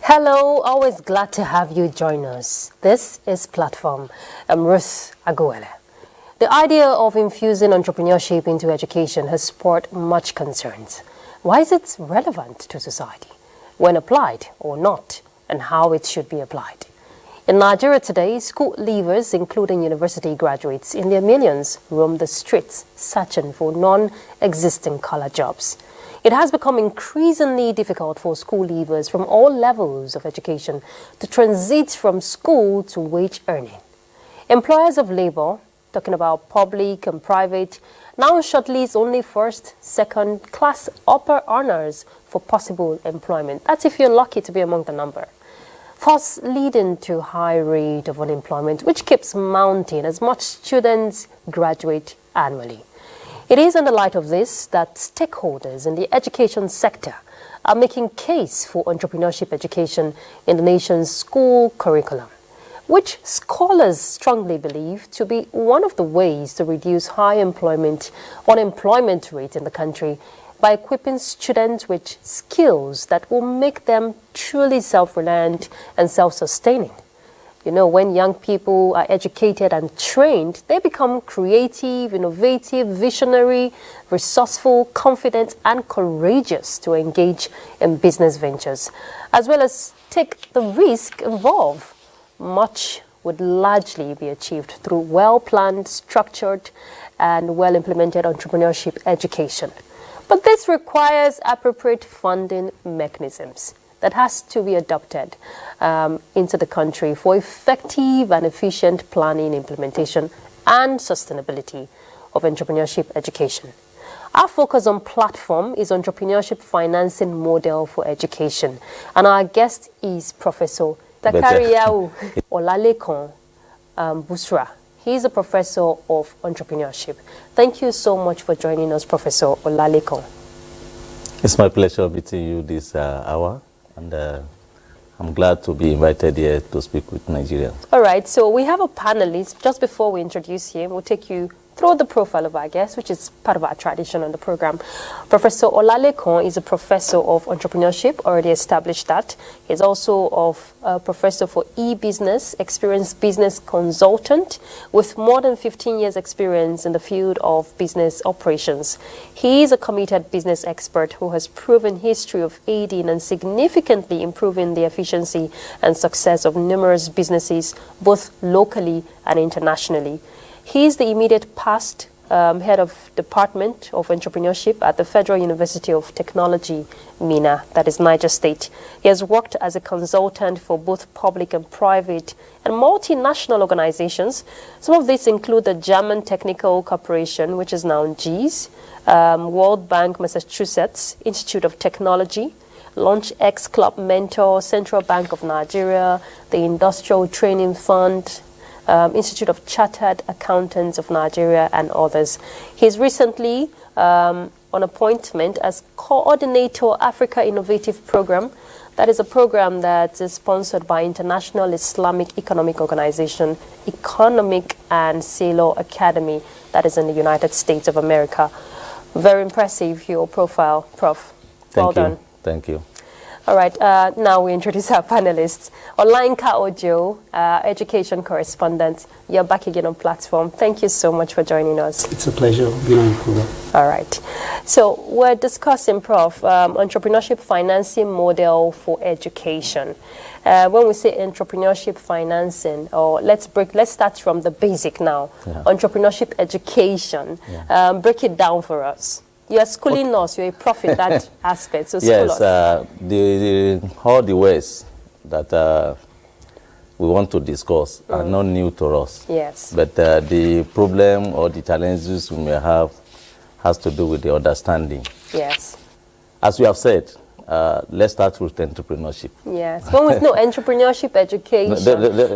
Hello, always glad to have you join us. This is Platform. I'm Ruth Aguele. The idea of infusing entrepreneurship into education has sparked much concerns. Why is it relevant to society? When applied or not, and how it should be applied? In Nigeria today, school leavers, including university graduates in their millions, roam the streets searching for non-existing collar jobs. It has become increasingly difficult for school leavers from all levels of education to transit from school to wage earning. Employers of labor, talking about public and private, now shortlist only first, second class upper earners for possible employment. That's if you're lucky to be among the number. Thus leading to high rate of unemployment, which keeps mounting as much students graduate annually. It is in the light of this that stakeholders in the education sector are making case for entrepreneurship education in the nation's school curriculum, which scholars strongly believe to be one of the ways to reduce high unemployment rate in the country by equipping students with skills that will make them truly self-reliant and self-sustaining. You know, when young people are educated and trained, they become creative, innovative, visionary, resourceful, confident, and courageous to engage in business ventures, as well as take the risk involved. Much would largely be achieved through well-planned, structured, and well-implemented entrepreneurship education. But this requires appropriate funding mechanisms that has to be adopted into the country for effective and efficient planning, implementation, and sustainability of entrepreneurship education. Our focus on Platform is entrepreneurship financing model for education, and our guest is Professor Zakariau Olalekun Busra. He is a professor of entrepreneurship. Thank you so much for joining us, Professor Olalekun. It's my pleasure meeting you this hour. And I'm glad to be invited here to speak with Nigerians. All right, so we have a panelist. Just before we introduce him, we'll take you through the profile of our guest, which is part of our tradition on the program. Professor Olalekun is a professor of entrepreneurship, already established that. He's also a professor for e-business, experienced business consultant with more than 15 years experience in the field of business operations. He is a committed business expert who has proven history of aiding and significantly improving the efficiency and success of numerous businesses, both locally and internationally. He is the immediate past head of Department of Entrepreneurship at the Federal University of Technology, Minna, that is Niger State. He has worked as a consultant for both public and private and multinational organizations. Some of these include the German Technical Corporation, which is now GES, World Bank Massachusetts Institute of Technology, Launch X Club Mentor, Central Bank of Nigeria, the Industrial Training Fund, Institute of Chartered Accountants of Nigeria, and others. He's recently on appointment as Coordinator Africa Innovative Program. That is a program that is sponsored by International Islamic Economic Organization, Economic and Sailor Academy, that is in the United States of America. Very impressive, your profile, Prof. Well done. Thank you. All right, now we introduce our panelists. Olayinka Ojo, education correspondent. You're back again on Platform. Thank you so much for joining us. It's a pleasure being on the program. All right. So we're discussing, Prof, entrepreneurship financing model for education. When we say entrepreneurship financing, or let's start from the basic now. Yeah. Entrepreneurship education. Yeah. Break it down for us. You're schooling us, you're a prof in that aspect, so school us. Yes, all the ways that we want to discuss are not new to us. Yes. But the problem or the challenges we may have has to do with the understanding. Yes. As we have said, let's start with entrepreneurship. Yes. When we know entrepreneurship education.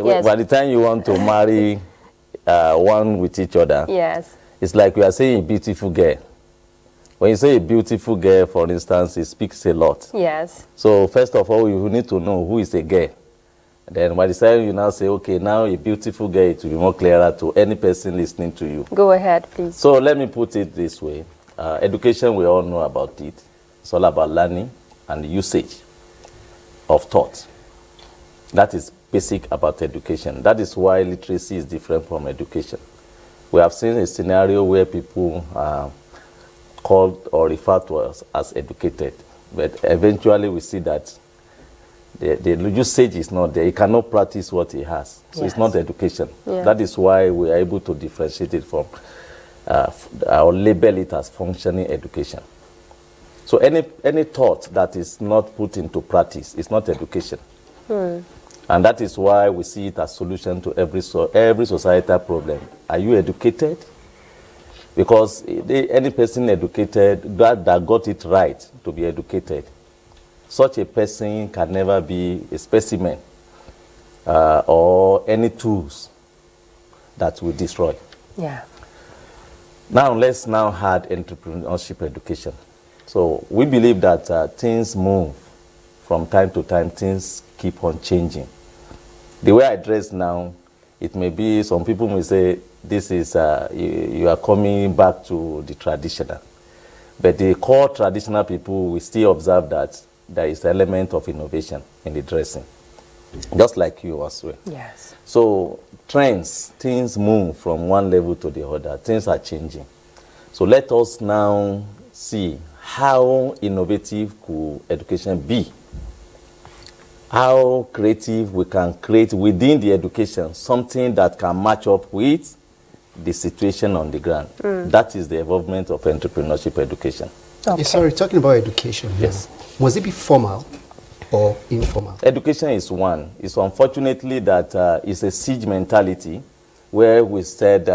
Yes. By the time you want to marry one with each other, yes, it's like we are saying a beautiful girl. When you say a beautiful girl, for instance, it speaks a lot. Yes. So first of all, you need to know who is a girl. Then by the time you now say, okay, now a beautiful girl, it will be more clearer to any person listening to you. Go ahead, please. So let me put it this way. Education, we all know about it. It's all about learning and usage of thought. That is basic about education. That is why literacy is different from education. We have seen a scenario where people are called or referred to as educated, but eventually we see that the usage is not there. He cannot practice what he has. So it's not education. Yeah. That is why we are able to differentiate it from, or label it as functioning education. So any thought that is not put into practice is not education. And that is why we see it as solution to every societal problem. Are you educated? Because any person educated, that got it right to be educated, such a person can never be a specimen or any tools that will destroy. Yeah. Now let's now add entrepreneurship education. So we believe that things move from time to time. Things keep on changing. The way I dress now, it may be, some people may say, this is, you are coming back to the traditional. But the core traditional people will still observe that there is an element of innovation in the dressing, just like you as well. Yes. So trends, things move from one level to the other. Things are changing. So let us now see how innovative could education be, how creative we can create within the education something that can match up with the situation on the ground. That is the involvement of entrepreneurship education. Okay. Sorry, talking about education. Yes. Must it be formal or informal? Education is one. It's unfortunately that it's a siege mentality where we said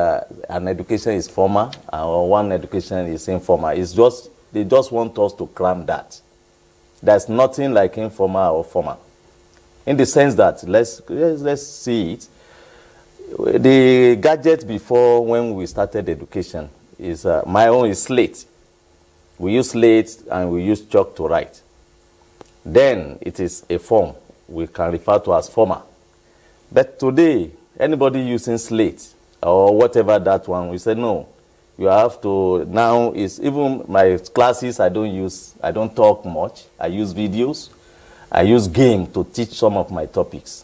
an education is formal or one education is informal. It's just, they just want us to cram that. There's nothing like informal or formal. In the sense that, let's see it. The gadget before when we started education is, my own is slate. We use slate and we use chalk to write. Then it is a form we can refer to as formal. But today, anybody using slate or whatever that one, we say no. You have to, now is even my classes, I don't talk much. I use videos. I use game to teach some of my topics.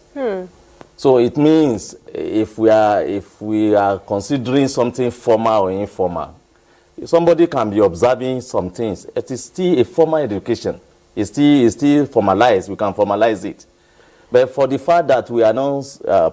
So it means if we are considering something formal or informal, somebody can be observing some things. It is still a formal education. It's still formalized. We can formalize it. But for the fact that we are now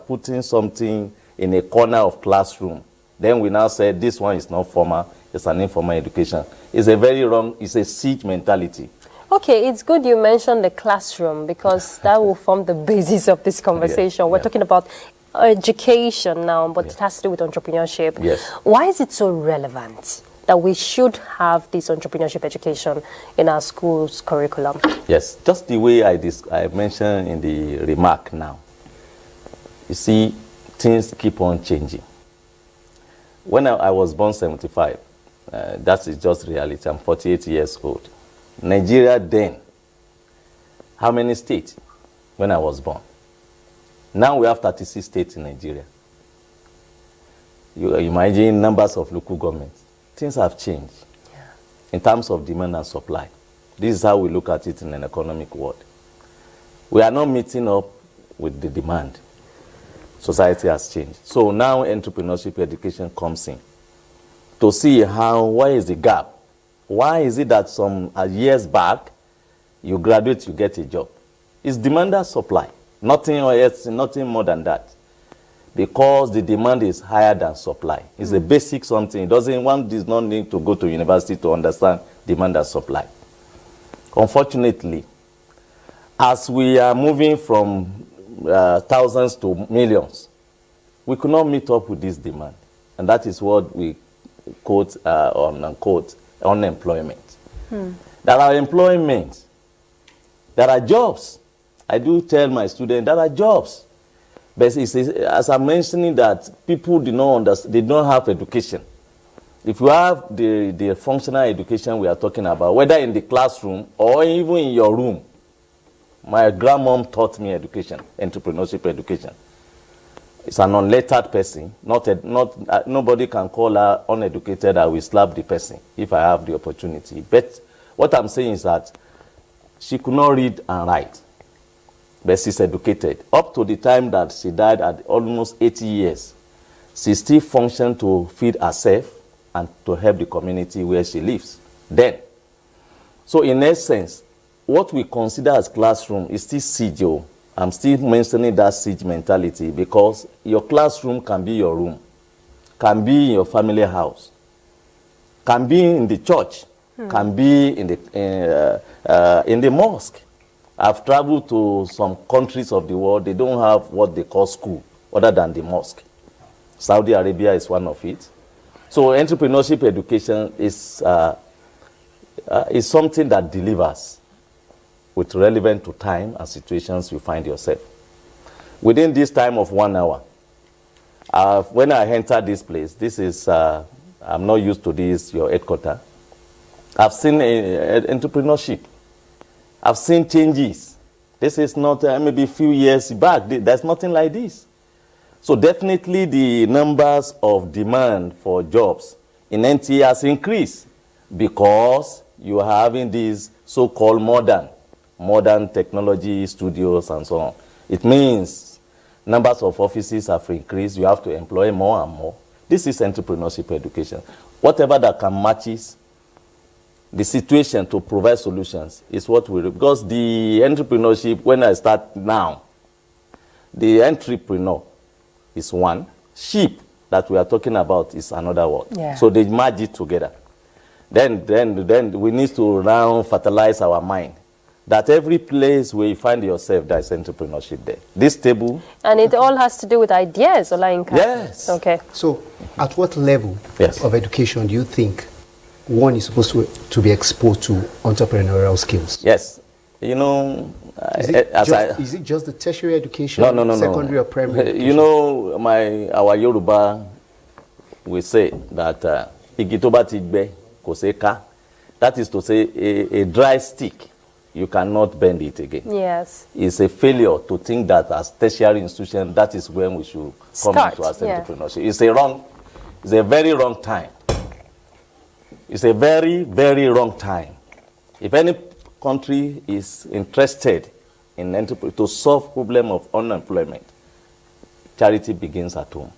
putting something in a corner of classroom, then we now say this one is not formal, it's an informal education. It's a very wrong, it's a siege mentality. Okay, it's good you mentioned the classroom because that will form the basis of this conversation. We're talking about education now, but it has to do with entrepreneurship. Yes. Why is it so relevant that we should have this entrepreneurship education in our school's curriculum? Yes, just the way I mentioned in the remark now. You see, things keep on changing. When I was born 75, that is just reality. I'm 48 years old. Nigeria then, how many states when I was born? Now we have 36 states in Nigeria. You imagine numbers of local governments. Things have changed in terms of demand and supply. This is how we look at it in an economic world. We are not meeting up with the demand. Society has changed. So now entrepreneurship education comes in to see why is the gap? Why is it that some years back, you graduate, you get a job? It's demand and supply. Nothing more than that. Because the demand is higher than supply. It's a basic something. One does not need to go to university to understand demand and supply. Unfortunately, as we are moving from thousands to millions, we could not meet up with this demand. And that is what we quote, unquote, unemployment. There are employment. There are jobs. I do tell my students there are jobs. But as I'm mentioning that people do not understand, they don't have education. If you have the functional education we are talking about, whether in the classroom or even in your room, my grandmom taught me education, entrepreneurship education. It's an unlettered person. Nobody can call her uneducated. I will slap the person if I have the opportunity. But what I'm saying is that she could not read and write. but she's educated. Up to the time that she died at almost 80 years, she still functioned to feed herself and to help the community where she lives. Then, so in essence, what we consider as classroom is still siege. I'm still mentioning that siege mentality because your classroom can be your room, can be in your family house, can be in the church, can be in the mosque. I've traveled to some countries of the world. They don't have what they call school other than the mosque. Saudi Arabia is one of it. So entrepreneurship education is something that delivers with relevant to time and situations you find yourself. Within this time of 1 hour, when I enter this place, this is, I'm not used to this, your headquarters. I've seen entrepreneurship. I've seen changes. This is not maybe a few years back. There's nothing like this. So definitely the numbers of demand for jobs in NTA has increased because you are having these so-called modern technology studios and so on. It means numbers of offices have increased. You have to employ more and more. This is entrepreneurship education. Whatever that can matches the situation to provide solutions is what we do. Because the entrepreneurship, when I start now, the entrepreneur is one. Sheep that we are talking about is another word. Yeah. So they merge it together. Then we need to now fertilize our mind. That every place where you find yourself, there is entrepreneurship there. This table. And it all has to do with ideas, Olayinka. Yes. Okay. So, at what level of education do you think one is supposed to be exposed to entrepreneurial skills? Yes. You know, is it just the tertiary education, no, secondary or primary education? You know, our Yoruba, we say that igitoba tigbe koseka. That is to say, a dry stick, you cannot bend it again. Yes. It's a failure to think that as tertiary institution, that is when we should come into as entrepreneurship. It's a very wrong time. It's a very, very wrong time. If any country is interested in to solve problem of unemployment, charity begins at home.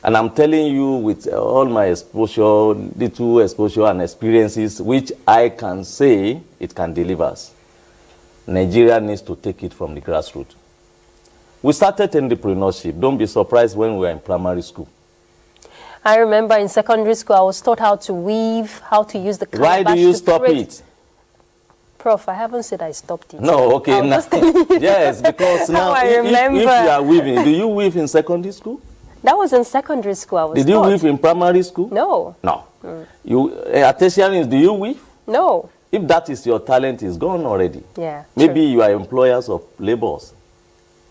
And I'm telling you with all my exposure, little exposure and experiences, which I can say it can deliver. Nigeria needs to take it from the grassroots. We started entrepreneurship. Don't be surprised when we were in primary school. I remember in secondary school, I was taught how to weave, how to use the calabash. Why do you stop it? Prof, I haven't said I stopped it. No, okay. Now, yes, because now if you are weaving, do you weave in secondary school? That was in secondary school. I was Did you weave in primary school? No. No. At tertiary, do you weave? No. If that is your talent, it's gone already. Yeah. Maybe you are employers of laborers,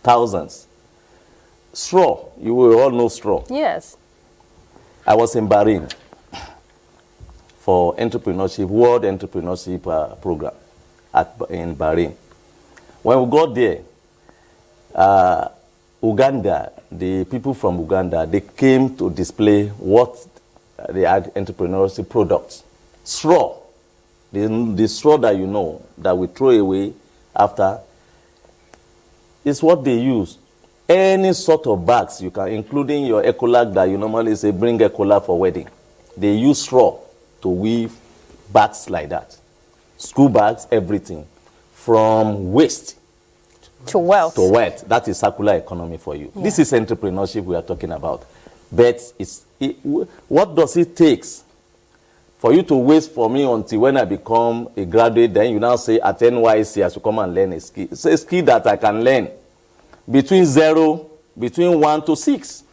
thousands. Straw, you will all know straw. Yes. I was in Bahrain for entrepreneurship, World Entrepreneurship Program in Bahrain. When we got there, Uganda, the people from Uganda, they came to display what the entrepreneurship products. Straw, the straw that you know, that we throw away after, is what they use. Any sort of bags you can, including your Ecolag that you normally say, bring Ecolag for wedding. They use straw to weave bags like that. School bags, everything. From waste to wealth. To wealth. That is circular economy for you. Yeah. This is entrepreneurship we are talking about. But what does it take for you to wait for me until when I become a graduate, then you now say at NYC I should come and learn a skill. It's a skill that I can learn between 1 to 6.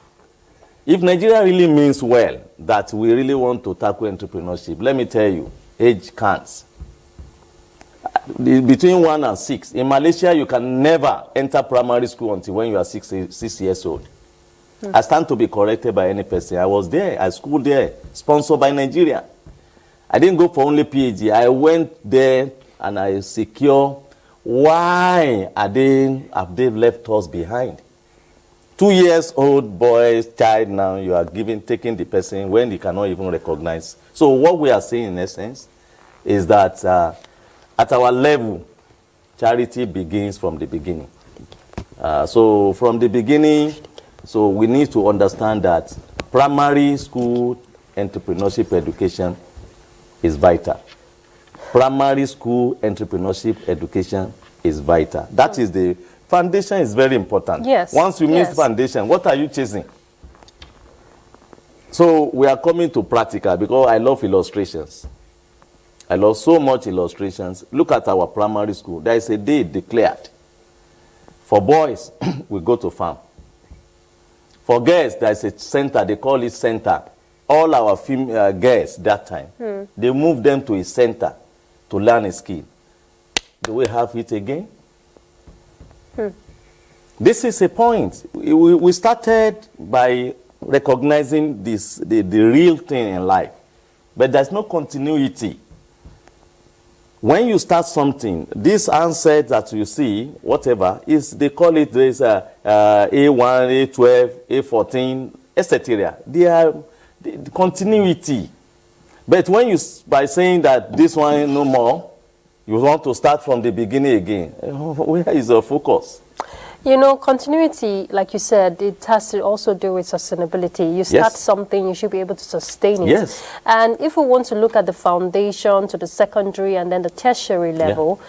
If Nigeria really means well that we really want to tackle entrepreneurship, let me tell you, age counts. Between 1 and 6. In Malaysia, you can never enter primary school until when you are 6 years old. I stand to be corrected by any person. I was there, I schooled there, sponsored by Nigeria. I didn't go for only PhD. I went there and I secure. Why have they left us behind? 2 years old boy, child now, you are taking the person when he cannot even recognize. So what we are saying in essence is that at our level, charity begins from the beginning. So from the beginning, so we need to understand that primary school entrepreneurship education is vital. Primary school entrepreneurship education is vital. That is the foundation is very important. Yes. Once you miss foundation, what are you chasing? So we are coming to practical because I love illustrations. I love so much illustrations. Look at our primary school. There is a day declared. For boys, we go to farm. For girls, there is a center. They call it center. All our girls that time, they move them to a center to learn a skill. Do we have it again? This is a point. We started by recognizing this, the real thing in life. But there's no continuity. When you start something, this handset that you see, whatever, is they call it there's A1, A12, A14, etc. They are the continuity. But when you, by saying that this one no more, you want to start from the beginning again, where is the focus? You know, continuity, like you said, it has to also do with sustainability. You start something, you should be able to sustain it. Yes. And if we want to look at the foundation to the secondary and then the tertiary level,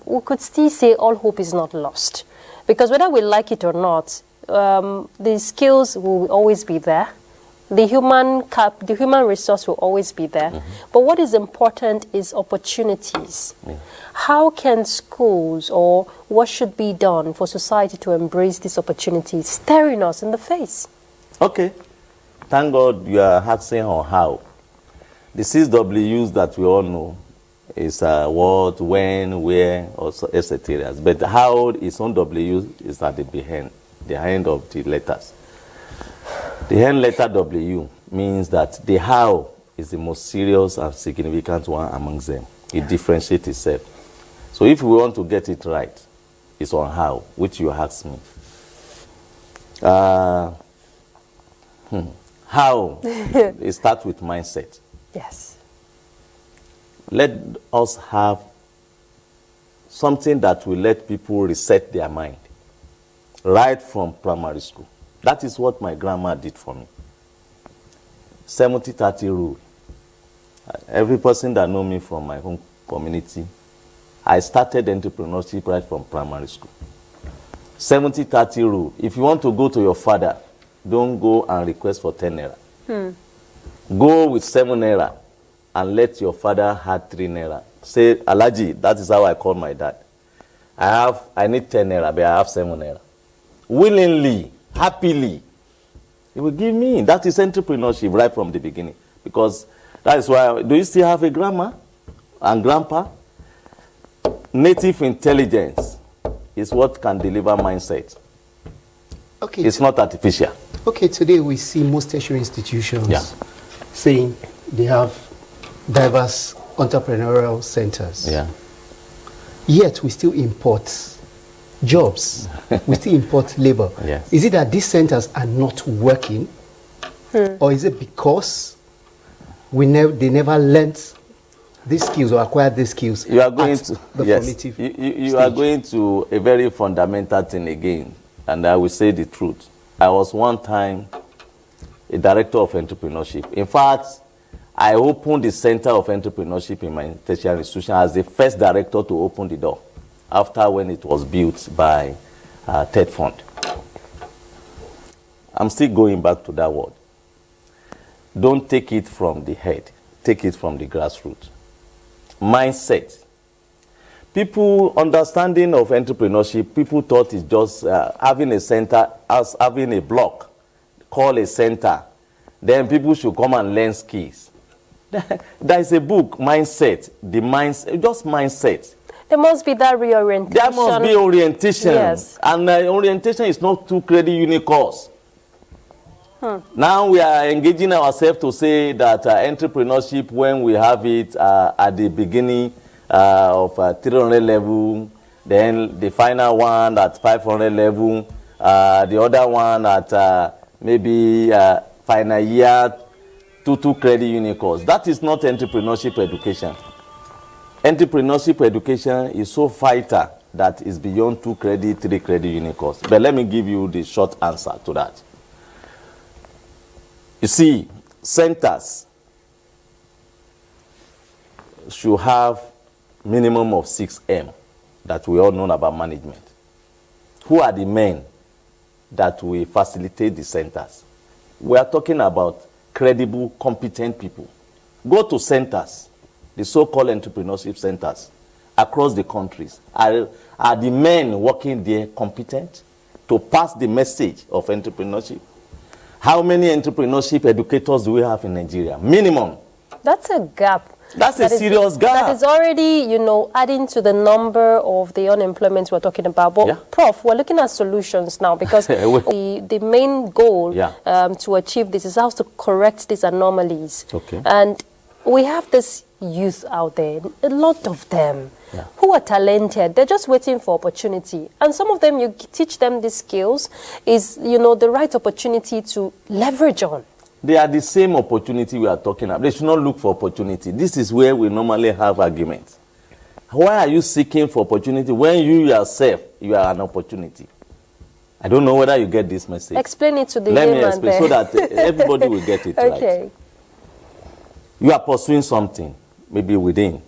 we could still say all hope is not lost. Because whether we like it or not, the skills will always be there. The human resource will always be there. But what is important is opportunities. How can schools or what should be done for society to embrace these opportunities, staring us in the face? Okay. Thank God you are asking on how. The 6 W's that we all know is what, when, where, etc. But how its own W is at the end of the letters. The end letter W means that the how is the most serious and significant one amongst them. It differentiates itself. So if we want to get it right, it's on how, which you asked me. How? It starts with mindset. Yes. Let us have something that will let people reset their mind right from primary school. That is what my grandma did for me. 70-30 rule. Every person that knows me from my home community, I started entrepreneurship right from primary school. 70-30 rule. If you want to go to your father, don't go and request for 10 naira. Go with 7 naira and let your father have 3 naira. Say, Alaji, that is how I call my dad. I need 10 naira, but I have 7 naira. Willingly, happily, he will give me. That is entrepreneurship right from the beginning. Because that is why, do you still have a grandma and grandpa? Native intelligence is what can deliver mindset. Okay. It's not artificial. Okay, today we see most tertiary institutions saying they have diverse entrepreneurial centers. Yet we still import jobs. We still import labor. Is it that these centers are not working? Or is it because they never learned these skills or acquired these skills? You are going to the formative you are going to a very fundamental thing again, and I will say the truth. I was one time a director of entrepreneurship. In fact, I opened the Center of Entrepreneurship in my tertiary institution as the first director to open the door, after when it was built by TED Fund. I'm still going back to that word. Don't take it from the head. Take it from the grassroots. Mindset. People understanding of entrepreneurship, people thought it's just having a center, as having a block, call a center. Then people should come and learn skills. There is a book, Mindset. The mindset, just mindset. There must be that reorientation. There must be orientation. Yes. And orientation is not too credit unique course. Now we are engaging ourselves to say that entrepreneurship, when we have it at the beginning of 300 level, then the final one at 500 level, the other one at maybe final year, two credit unique course. That is not entrepreneurship education. entrepreneurship education is so vital that it's beyond 2 credit, 3 credit unit course. But let me give you the short answer to that. You see, centers should have minimum of 6M that we all know about management. Who are the men that will facilitate the centers? We are talking about credible, competent people. Go to centers, the so-called entrepreneurship centers across the countries. Are the men working there competent to pass the message of entrepreneurship? How many entrepreneurship educators do we have in Nigeria? Minimum. That's a gap. That's a serious gap. That is already, you know, adding to the number of the unemployment we're talking about. But, yeah. Prof, we're looking at solutions now because the main goal to achieve this is how to correct these anomalies. Okay. And we have this youth out there, a lot of them, who are talented. They're just waiting for opportunity. And some of them, you teach them these skills, is, you know, the right opportunity to leverage on. They are the same opportunity we are talking about. They should not look for opportunity. This is where we normally have arguments. Why are you seeking for opportunity when you yourself, you are an opportunity? I don't know whether you get this message. Explain it to the Let me explain so that everybody will get it okay. right. You are pursuing something, maybe within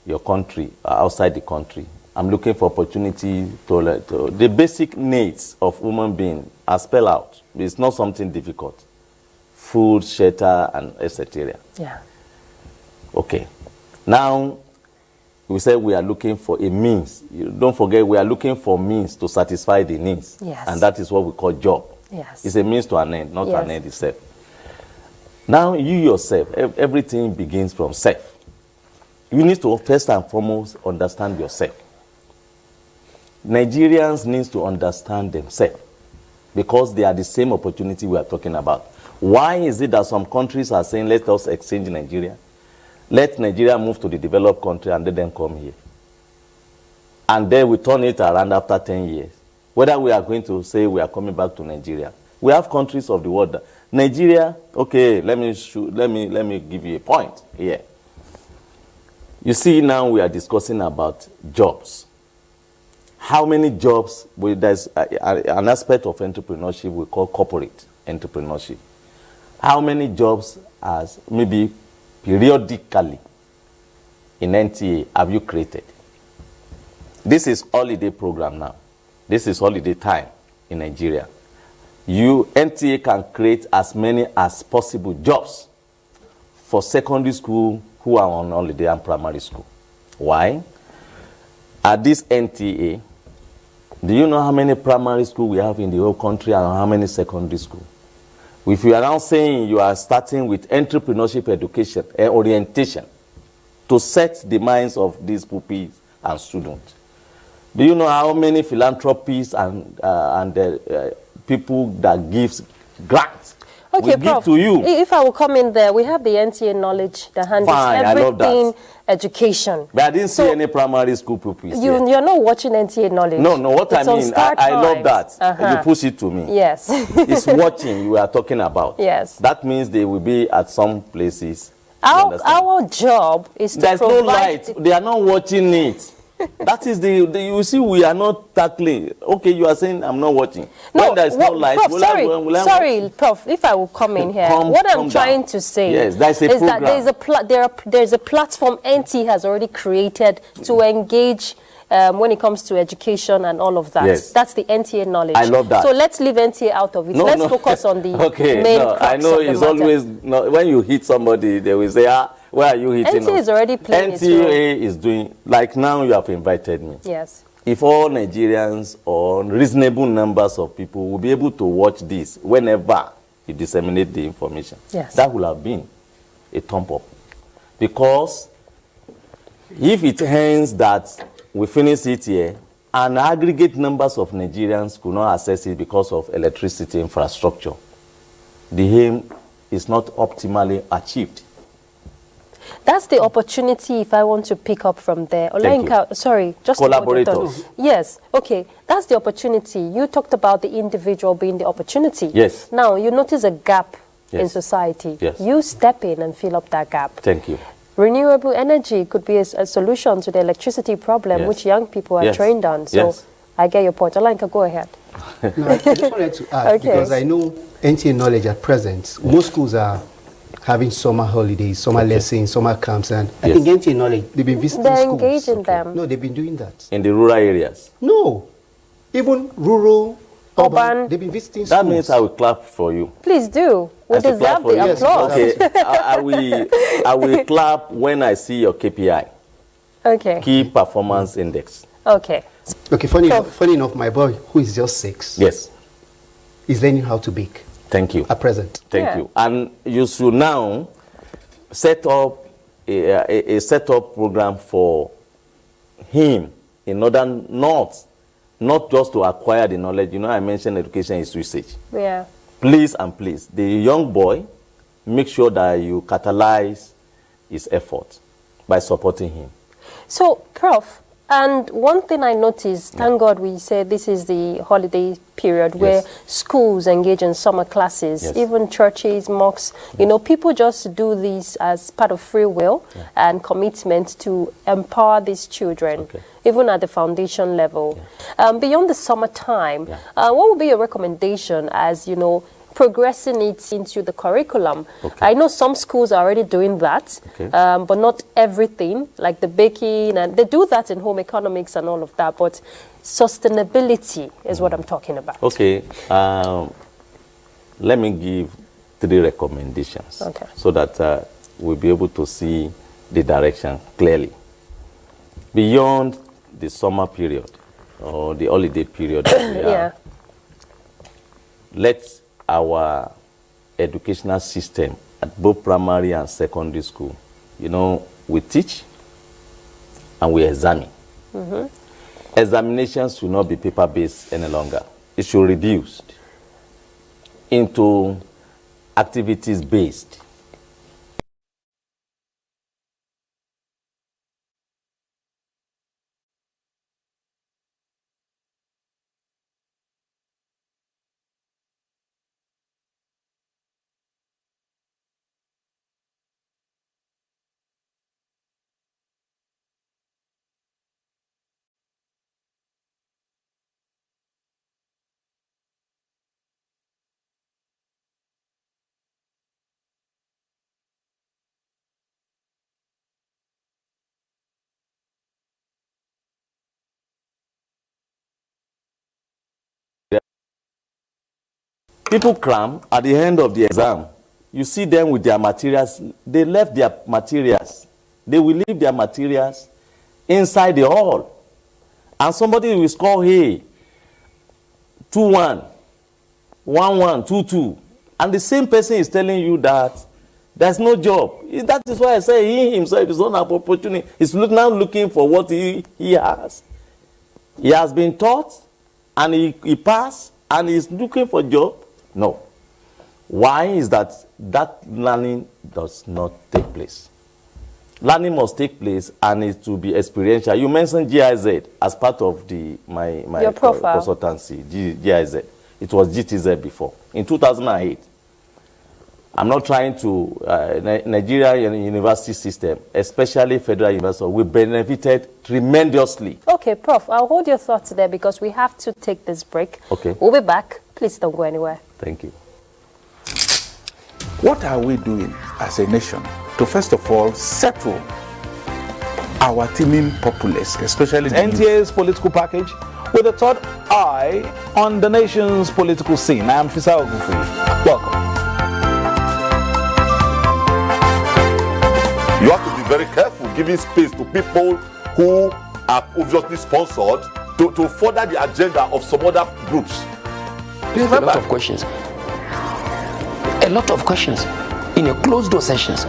your country or outside the country. I'm looking for opportunity to the basic needs of human being are spelled out. It's not something difficult. Food, shelter, and etc. Yeah. Okay. Now, we say we are looking for a means. Don't forget, we are looking for means to satisfy the needs. Yes. And that is what we call job. Yes. It's a means to an end, not an end itself. Now, you yourself, everything begins from self. You need to first and foremost understand yourself. Nigerians need to understand themselves because they are the same opportunity we are talking about. Why is it that some countries are saying, let us exchange Nigeria? Let Nigeria move to the developed country and let them come here. And then we turn it around after 10 years. Whether we are going to say we are coming back to Nigeria. We have countries of the world that, Nigeria, okay, let me give you a point here. You see, now we are discussing about jobs. How many jobs? There's an aspect of entrepreneurship we call corporate entrepreneurship. How many jobs as maybe periodically in NTA have you created? This is holiday program now. This is holiday time in Nigeria. NTA can create as many as possible jobs for secondary school who are on holiday and primary school. Why? At this NTA, do you know how many primary school we have in the whole country and how many secondary school? If you are now saying you are starting with entrepreneurship education and orientation to set the minds of these pupils and students, do you know how many philanthropists and people that gives grants okay, will Prof, give to you? If I will come in there, we have the NTA knowledge that handles everything education. But I didn't see any primary school pupils. You're not watching NTA knowledge. No, what I mean, I love that. You push it to me. Yes. It's watching you are talking about. Yes. That means they will be at some places. Our job is to There's provide... no light. They are not watching it. That is you see, we are not tackling. Okay, you are saying I'm not watching. No, when there's no light, Prof, sorry, Prof, if I will come in here, what I'm trying to say is that there's a platform NT has already created to engage when it comes to education and all of that. Yes. That's the NTA knowledge. I love that. So let's leave NTA out of it. Let's focus on the main crux I know of the it's matter. always, when you hit somebody, they will say, where are you hitting NTA is already playing its role. NTA is doing, like now you have invited me. Yes. If all Nigerians or reasonable numbers of people will be able to watch this whenever you disseminate the information, that will have been a thumb up. Because if it ends that we finish it here, and aggregate numbers of Nigerians could not access it because of electricity infrastructure, the aim is not optimally achieved. That's the opportunity if I want to pick up from there. Olenka, sorry, just collaborators. Yes, okay. That's the opportunity. You talked about the individual being the opportunity. Yes. Now, you notice a gap in society. Yes. You step in and fill up that gap. Thank you. Renewable energy could be a solution to the electricity problem, which young people are trained on. So I get your point. Alanka, go ahead. No, I just wanted to add, because I know NTA Knowledge at present, most schools are having summer holidays, summer lessons, summer camps, and I think NTA Knowledge, they've been visiting schools. They're engaging them. No, they've been doing that. In the rural areas? No. Even rural, urban, they've been visiting schools. That means I will clap for you. Please do. We deserve the applause. Okay, I will clap when I see your KPI. Okay. Key Performance Index. Okay. Okay, funny enough, my boy, who is just 6, yes, is learning how to bake. Thank you. At present. Thank you. And you should now set up a setup program for him in order not just to acquire the knowledge. You know, I mentioned education is research. Yeah. Please and please, the young boy, make sure that you catalyze his effort by supporting him. So, Prof, and one thing I noticed, thank God we said this is the holiday period where schools engage in summer classes, even churches, mosques, you know, people just do this as part of free will and commitment to empower these children, even at the foundation level. Beyond the summertime, what would be your recommendation as, you know, progressing it into the curriculum? I know some schools are already doing that, but not everything, like the baking, and they do that in home economics and all of that, but sustainability is what I'm talking about. Okay, let me give 3 recommendations so that we'll be able to see the direction clearly. Beyond the summer period or the holiday period that we let our educational system at both primary and secondary school, you know, we teach and we examine. Examinations should not be paper-based any longer. It should reduce into activities-based. People cram at the end of the exam. You see them with their materials. They left their materials. They will leave their materials inside the hall. And somebody will score, hey, 2-1, 1-1, 2-2. And the same person is telling you that there's no job. That is why I say he himself is not an opportunity. He's now looking for what he has. He has been taught, and he passed, and he's looking for a job. No. Why is that learning does not take place? Learning must take place, and it will be experiential. You mentioned GIZ as part of my consultancy, GIZ. It was GTZ before. In 2008, I'm not trying to, Nigeria university system, especially federal university, we benefited tremendously. Okay, Prof, I'll hold your thoughts there because we have to take this break. Okay. We'll be back. Please don't go anywhere. Thank you. What are we doing as a nation to, first of all, settle our teeming populace, especially the NTA's political package with a third eye on the nation's political scene? I am Fisa Ogunfuyi. Welcome. You have to be very careful giving space to people who are obviously sponsored to further the agenda of some other groups. Remember, a lot of questions. A lot of questions in a closed door sessions.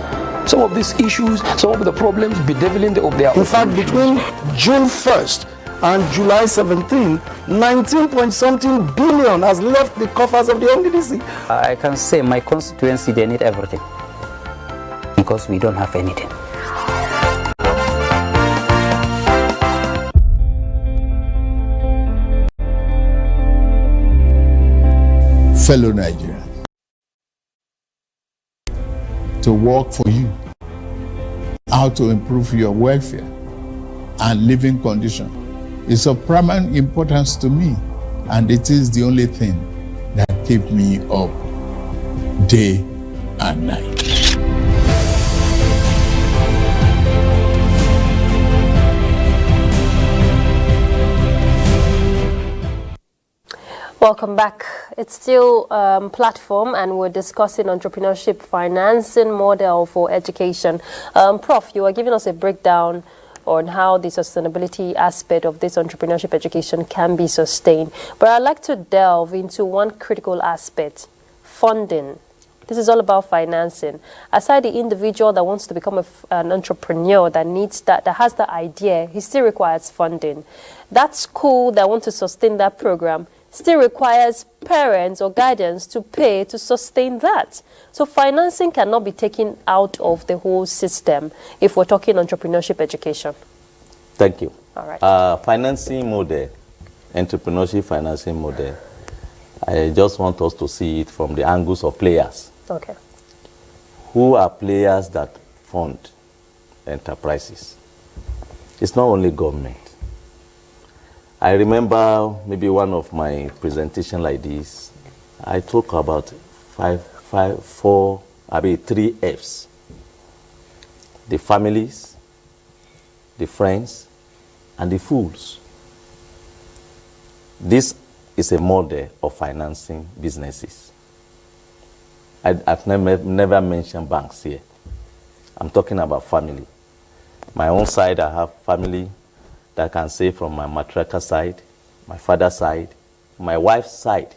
Some of these issues, some of the problems bedeviling their In fact, between June 1st and July 17, 19-point-something billion has left the coffers of the NDDC. I can say my constituency, they need everything because we don't have anything. Fellow Nigerians, to work for you how to improve your welfare and living condition is of paramount importance to me, and it is the only thing that keeps me up day and night. Welcome back. It's still Platform, and we're discussing entrepreneurship financing model for education. Prof, you are giving us a breakdown on how the sustainability aspect of this entrepreneurship education can be sustained. But I'd like to delve into one critical aspect, funding. This is all about financing. Aside the individual that wants to become an entrepreneur, that has the idea, he still requires funding. That school that wants to sustain that program still requires parents or guardians to pay to sustain that. So financing cannot be taken out of the whole system if we're talking entrepreneurship education. Thank you. All right. Financing model, entrepreneurship financing model, I just want us to see it from the angles of players. Okay. Who are players that fund enterprises? It's not only government. I remember maybe one of my presentation like this, I talk about 3 F's. The families, the friends, and the fools. This is a model of financing businesses. I've never mentioned banks here. I'm talking about family. My own side, I have family that I can say from my matriarchal side, my father's side, my wife's side.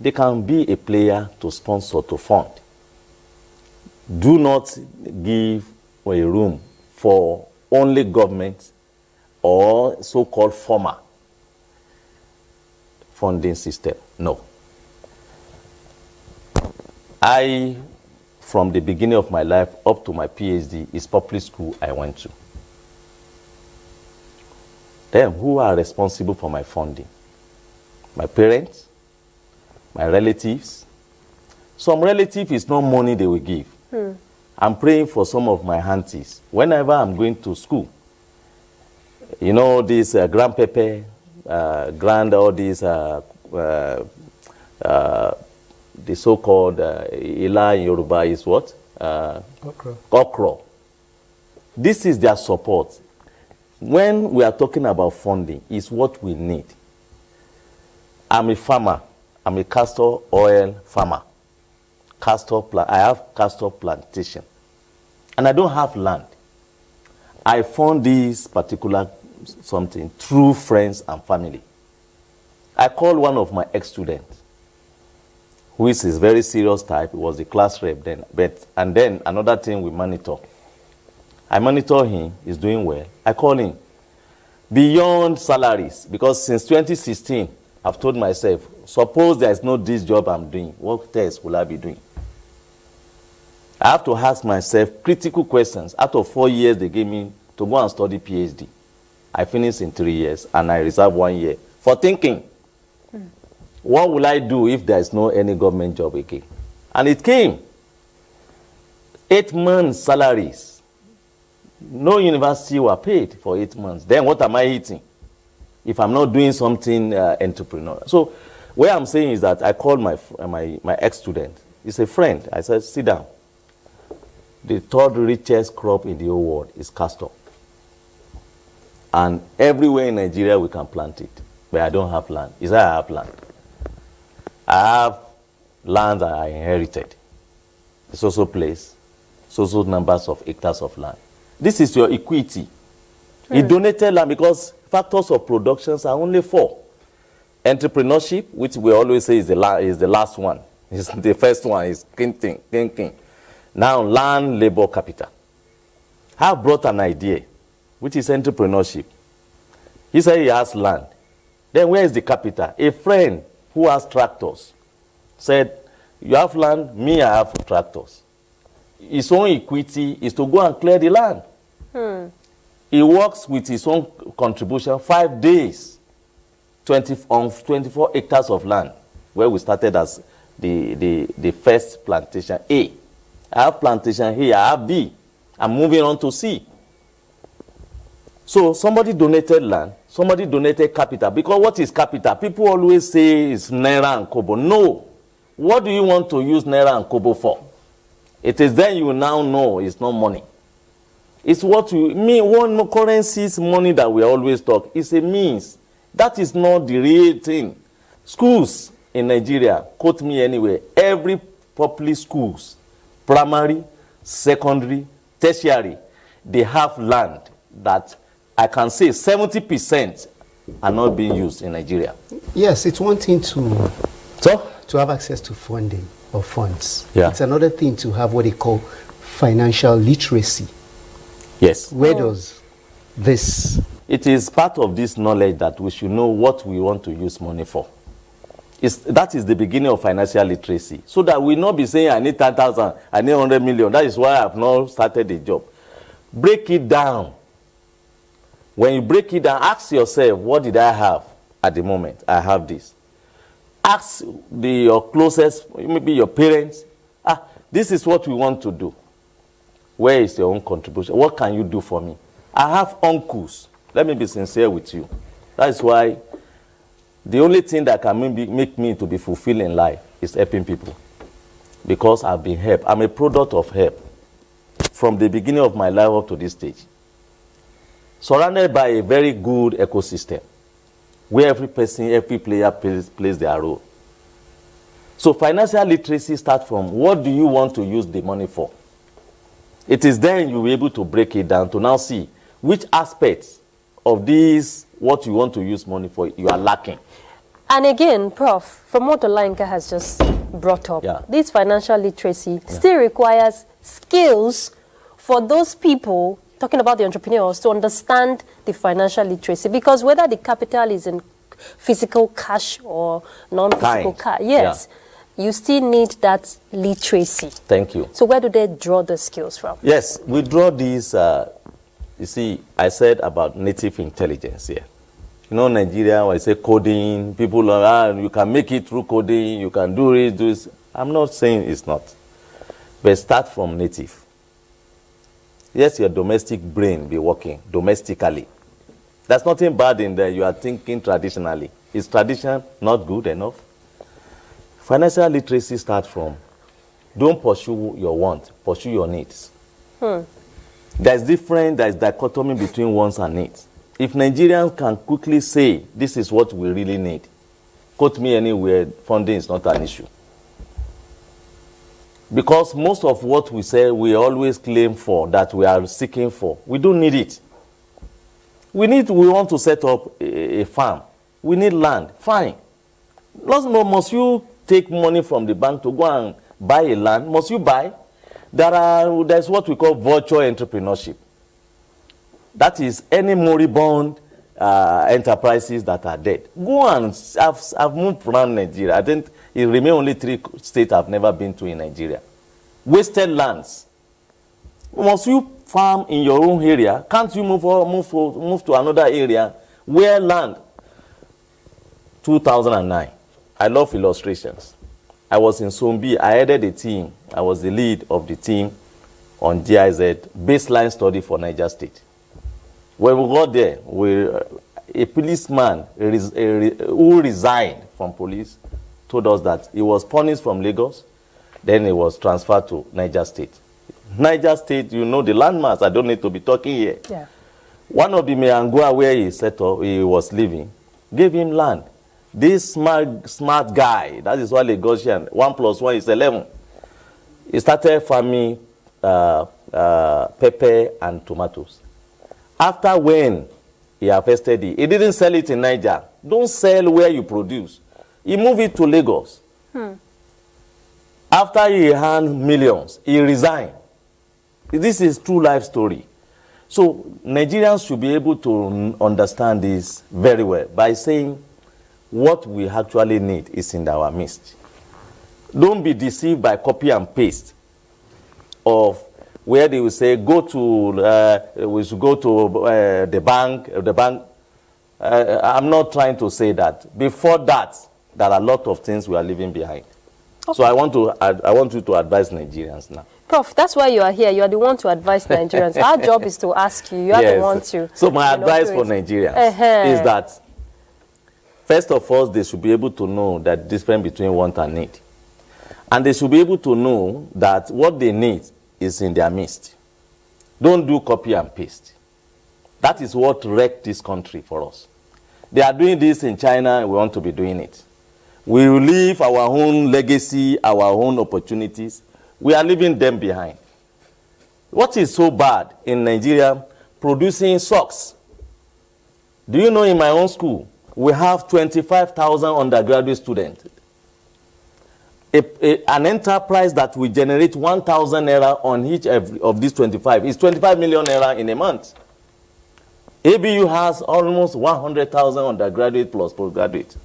They can be a player to sponsor, to fund. Do not give a room for only government or so-called formal funding system. No. From the beginning of my life up to my PhD, is public school I went to. Then, who are responsible for my funding? My parents, my relatives. Some relative is not money they will give. I'm praying for some of my aunties. Whenever I'm going to school, you know, this grandpapa, all these, the so-called Ila in Yoruba is what? Okro. This is their support. When we are talking about funding, it's what we need. I'm a farmer. I'm a castor oil farmer. I have castor plantation. And I don't have land. I found this particular something through friends and family. I called one of my ex-students, who is a very serious type. He was the class rep then. And then another thing we monitor. I monitor him, he's doing well. I call him. Beyond salaries, because since 2016, I've told myself, suppose there is no this job I'm doing, what else will I be doing? I have to ask myself critical questions. Out of 4 years they gave me to go and study PhD. I finished in 3 years, and I reserved 1 year for thinking, what will I do if there is no any government job again? And it came. 8 months salaries. No university were paid for 8 months. Then what am I eating if I'm not doing something entrepreneurial? So what I'm saying is that I called my ex-student. He's a friend. I said, sit down. The 3rd richest crop in the whole world is castor. And everywhere in Nigeria we can plant it. But I don't have land. Is that I have land? I have land that I inherited. It's also place, so numbers of hectares of land. This is your equity. He donated land because factors of productions are only 4. Entrepreneurship, which we always say is the last one. The first one is thinking. Now, land, labor, capital. I have brought an idea, which is entrepreneurship. He said he has land. Then where is the capital? A friend who has tractors said, you have land, me, I have tractors. His own equity is to go and clear the land. He works with his own contribution 5 days, 24 hectares of land, where we started as the first plantation A. I have plantation here, I have B. and moving on to C. So somebody donated land, somebody donated capital. Because what is capital? People always say it's Naira and Kobo. No. What do you want to use Naira and Kobo for? It is then you now know it's not money. It's what you mean. One currency is money that we always talk. It's a means. That is not the real thing. Schools in Nigeria, quote me anywhere, every public schools, primary, secondary, tertiary, they have land that I can say 70% are not being used in Nigeria. Yes, it's one thing to have access to funding or funds. Yeah. It's another thing to have what they call financial literacy. Yes. Where does this? It is part of this knowledge that we should know what we want to use money for. That is the beginning of financial literacy. So that we not be saying, I need 10,000, I need 100 million. That is why I have not started a job. Break it down. When you break it down, ask yourself, what did I have at the moment? I have this. Ask your closest, maybe your parents, this is what we want to do. Where is your own contribution? What can you do for me? I have uncles. Let me be sincere with you. That is why the only thing that can make me to be fulfilled in life is helping people. Because I've been helped. I'm a product of help. From the beginning of my life up to this stage. Surrounded by a very good ecosystem. Where every person, every player plays their role. So financial literacy starts from what do you want to use the money for? It is then you'll be able to break it down to now see which aspects of these, what you want to use money for, you are lacking. And again, Prof, from what Olayinka has just brought up, this financial literacy still requires skills for those people, talking about the entrepreneurs, to understand the financial literacy. Because whether the capital is in physical cash or non-physical cash, you still need that literacy. Thank you. So where do they draw the skills from? Yes, we draw these, you see, I said about native intelligence here. You know, Nigeria, when I say coding, people are, you can make it through coding, you can do it, do this. I'm not saying it's not. But start from native. Yes, your domestic brain be working domestically. There's nothing bad in there. You are thinking traditionally. Is tradition not good enough? Financial literacy starts from, don't pursue your want, pursue your needs. There's dichotomy between wants and needs. If Nigerians can quickly say, this is what we really need, quote me anywhere, funding is not an issue. Because most of what we say, we always claim for, that we are seeking for, we don't need it. We want to set up a farm. We need land. Fine. Must you take money from the bank to go and buy a land? Must you buy? There's what we call virtual entrepreneurship. That is any moribund enterprises that are dead. Go and I've moved around Nigeria. I think it remains only 3 states I've never been to in Nigeria. Wasted lands. Must you farm in your own area? Can't you move to another area where land? 2009. I love illustrations. I was in Sombi. I headed a team. I was the lead of the team on GIZ, baseline study for Niger State. When we got there, a policeman who resigned from police told us that he was punished from Lagos, then he was transferred to Niger State. Niger State, you know the landmass, I don't need to be talking here. Yeah. One of the Meangua where he was living, gave him land. This smart guy, that is why Lagosian, 1 + 1 is 11. He started farming pepper and tomatoes. After when he harvested it, he didn't sell it in Niger. Don't sell where you produce. He moved it to Lagos. After he earned millions, he resigned. This is true life story. So Nigerians should be able to understand this very well by saying what we actually need is in our midst. Don't be deceived by copy and paste of where they will say, we should go to the bank. I'm not trying to say that. Before that, there are a lot of things we are leaving behind. So I want you to advise Nigerians now. Prof, that's why you are here. You are the one to advise Nigerians. Our job is to ask you. You are the one to. So my advice for Nigerians is that, first of all, they should be able to know that difference between want and need. And they should be able to know that what they need is in their midst. Don't do copy and paste. That is what wrecked this country for us. They are doing this in China, and we want to be doing it. We will leave our own legacy, our own opportunities. We are leaving them behind. What is so bad in Nigeria? Producing socks. Do you know in my own school, we have 25,000 undergraduate students. An enterprise that will generate 1,000 naira on each of these 25 is 25 million naira in a month. ABU has almost 100,000 undergraduate plus postgraduate.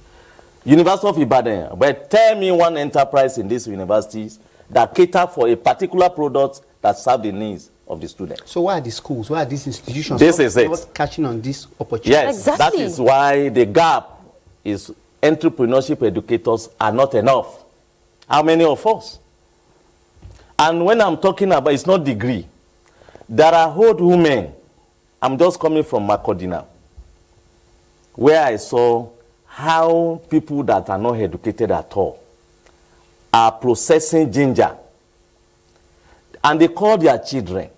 University of Ibadan, but tell me one enterprise in these universities that cater for a particular product that serve the needs of the students. So why are the schools, why are these institutions not catching on this opportunity? Yes, exactly. That is why the gap is entrepreneurship educators are not enough. How many of us? And when I'm talking about, it's not degree. There are old women. I'm just coming from Makurdi now, where I saw how people that are not educated at all are processing ginger. And they call their children.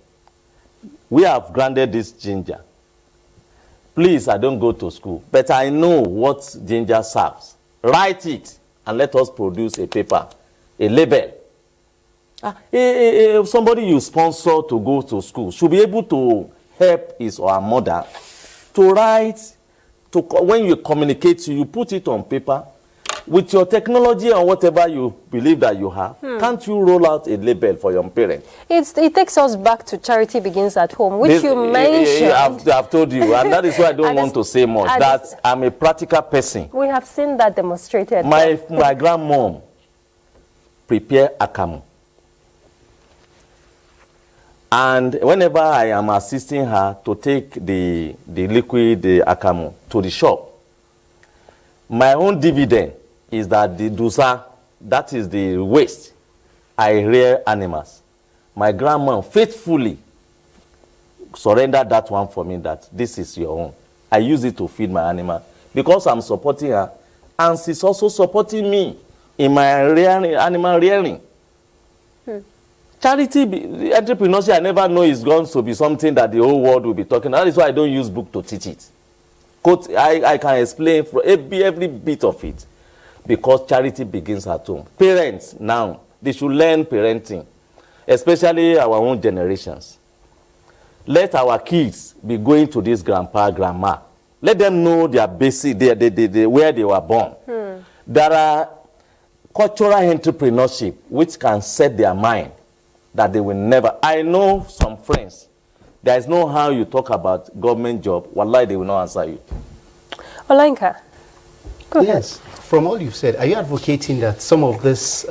We have granted this ginger. Please, I don't go to school, but I know what ginger serves. Write it and let us produce a paper, a label. Somebody you sponsor to go to school should be able to help his or her mother to write, when you communicate, you put it on paper. With your technology or whatever you believe that you have, can't you roll out a label for your parents? It takes us back to charity begins at home, which you mentioned. I've told you, and that is why I don't want to say much, that I'm a practical person. We have seen that demonstrated. My grandmom prepared akamu. And whenever I am assisting her to take the liquid, the akamu, to the shop, my own dividend is that the dusa, that is the waste, I rear animals. My grandma faithfully surrendered that one for me, that this is your own. I use it to feed my animal because I'm supporting her, and she's also supporting me in my animal rearing. Charity, entrepreneurship, I never know is going to be something that the whole world will be talking about. That is why I don't use book to teach it. I can explain for every bit of it, because charity begins at home. Parents now, they should learn parenting, especially our own generations. Let our kids be going to this grandpa, grandma. Let them know their basic, where they were born. There are cultural entrepreneurship which can set their mind that they will never. I know some friends. There is no how you talk about government job. Wallahi, they will not answer you. Olayinka, go ahead. Yes, from all you've said, are you advocating that some of these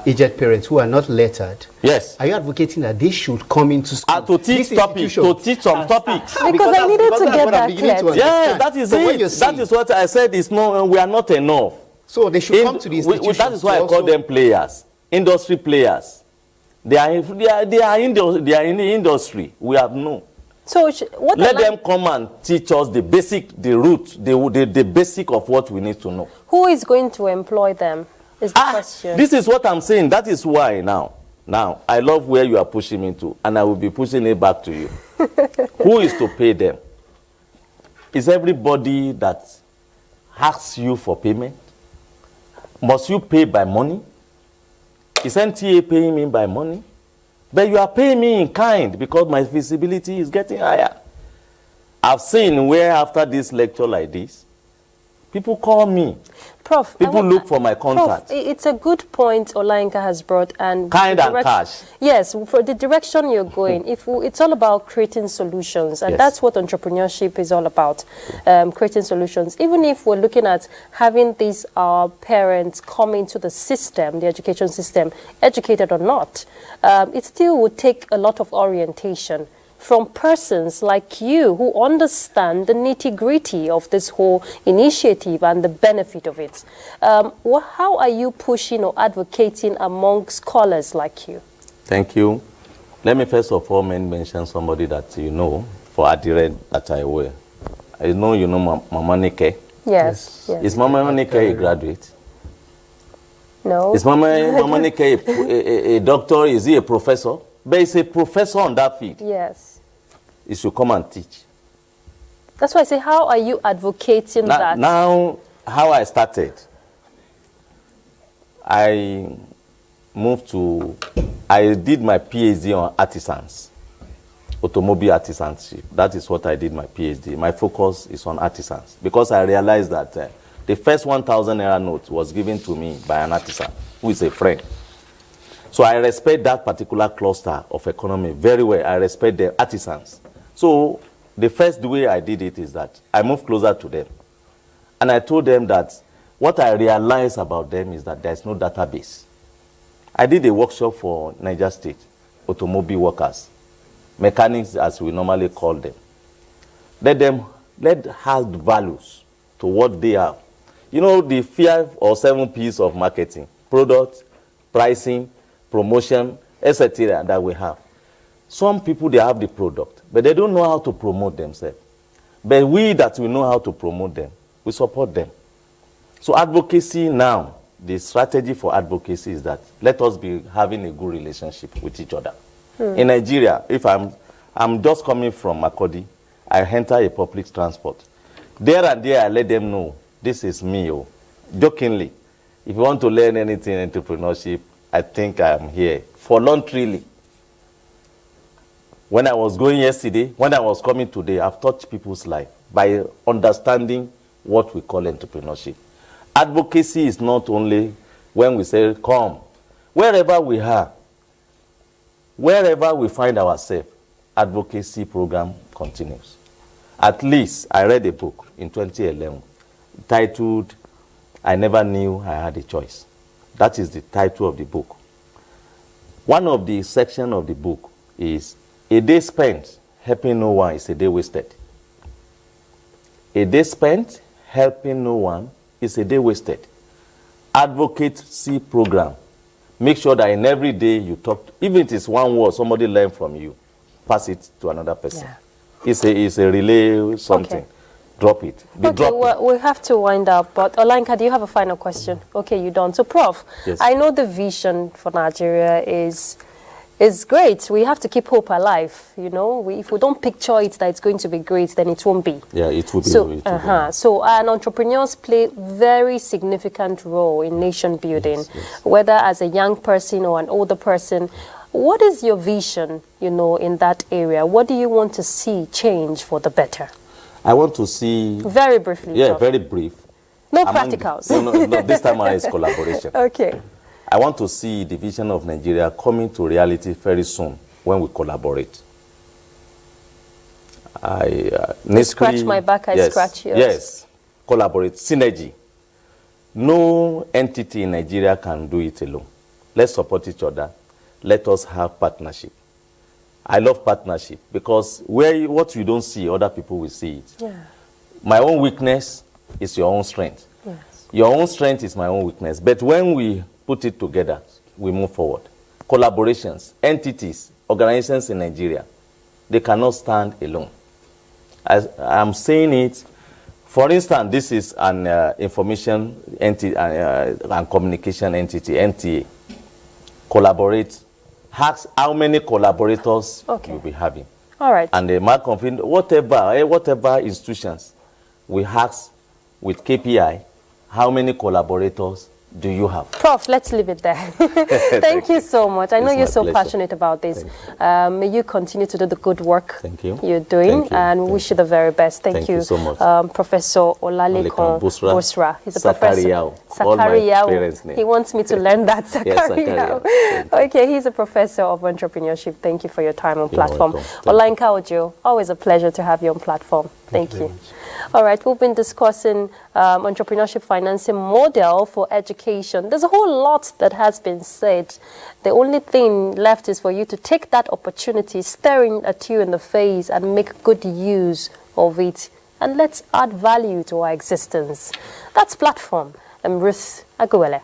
aged parents who are not lettered, yes, are you advocating that they should come into school to teach topics, to teach some topics? Because I needed to get that clear. Yeah, that is it. That is what I said. It's no, we are not enough. So they should come to the institutions. That is why I call them players, industry players. They are in the industry. We have no. So what let them come and teach us the basic, the root, the basic of what we need to know. Who is going to employ them is the question. This is what I'm saying. That is why now I love where you are pushing me to, and I will be pushing it back to you. Who is to pay them? Is everybody that asks you for payment? Must you pay by money? Is NTA paying me by money? But you are paying me in kind because my visibility is getting higher. I've seen where after this lecture like this, people call me. Prof, people look for my contact. Prof, it's a good point Olayinka has brought. And kind and cash. Yes, for the direction you're going, it's all about creating solutions. And that's what entrepreneurship is all about, creating solutions. Even if we're looking at having these parents come into the system, the education system, educated or not, it still would take a lot of orientation from persons like you who understand the nitty-gritty of this whole initiative and the benefit of it. How are you pushing or advocating among scholars like you? Thank you. Let me first of all mention somebody that you know for Adire that I wear. I know you know Mama Nike. Yes. Is Mama Nike a graduate? No. Is Mama Nike a doctor? Is he a professor? But he's a professor on that field. Yes. He should come and teach. That's why I say, how are you advocating that? Now, how I started, I did my PhD on artisans, automobile artisanship. That is what I did my PhD. My focus is on artisans because I realized that the first 1,000 naira note was given to me by an artisan who is a friend. So I respect that particular cluster of economy very well. I respect the artisans. So the first way I did it is that I moved closer to them. And I told them that what I realized about them is that there's no database. I did a workshop for Niger State, automobile workers, mechanics as we normally call them. Let have values to what they have. You know, the 5 or 7 P's of marketing, product, pricing, promotion, etc. that we have. Some people, they have the product, but they don't know how to promote themselves. But we that we know how to promote them, we support them. So advocacy now, the strategy for advocacy is that let us be having a good relationship with each other. In Nigeria, if I'm just coming from Makurdi, I enter a public transport. There and there, I let them know, this is me, jokingly. If you want to learn anything in entrepreneurship, I think I am here voluntarily. When I was going yesterday, when I was coming today, I've touched people's life by understanding what we call entrepreneurship. Advocacy is not only when we say, come, wherever we are, wherever we find ourselves, advocacy program continues. At least I read a book in 2011 titled, I Never Knew I Had a Choice. That is the title of the book. One of the sections of the book is, a day spent helping no one is a day wasted. A day spent helping no one is a day wasted. Advocacy program. Make sure that in every day you talk, even if it's one word somebody learned from you, pass it to another person. Yeah. It's a relay something. Okay. Drop it. Well, we have to wind up, but Olayinka, do you have a final question? Okay, you don't. So, Prof, yes. I know the vision for Nigeria is great. We have to keep hope alive. You know, if we don't picture it that it's going to be great, then it won't be. Yeah, it will be. So, entrepreneurs play very significant role in nation building, yes. Whether as a young person or an older person. What is your vision, you know, in that area? What do you want to see change for the better? I want to see... Very briefly. Yeah, very brief. No practicals. No, this time it's collaboration. Okay. I want to see the vision of Nigeria coming to reality very soon when we collaborate. Scratch my back, I scratch yours. Yes, collaborate, synergy. No entity in Nigeria can do it alone. Let's support each other. Let us have partnership. I love partnership because what you don't see, other people will see it. Yeah. My own weakness is your own strength. Yes. Your own strength is my own weakness. But when we put it together, we move forward. Collaborations, entities, organizations in Nigeria, they cannot stand alone. I'm saying it, for instance, this is an information entity and communication entity, NTA. Collaborate. Ask how many collaborators you'll be having. All right. And the mark of whatever institutions we ask with KPI, how many collaborators do you have? Prof, let's leave it there. Thank you so much. I know you're so passionate about this. May you continue to do the good work you're doing, and we wish you the very best. Thank you so much. Professor Olalekan Busra. He's a professor. Sakariyao. He wants me to learn that. Sakariyao. Okay, he's a professor of entrepreneurship. Thank you for your time on platform. Olayinka Ojo, always a pleasure to have you on platform. Thank you. All right, we've been discussing entrepreneurship financing model for education. There's a whole lot that has been said. The only thing left is for you to take that opportunity staring at you in the face and make good use of it. And let's add value to our existence. That's Platform. I'm Ruth Aguwele.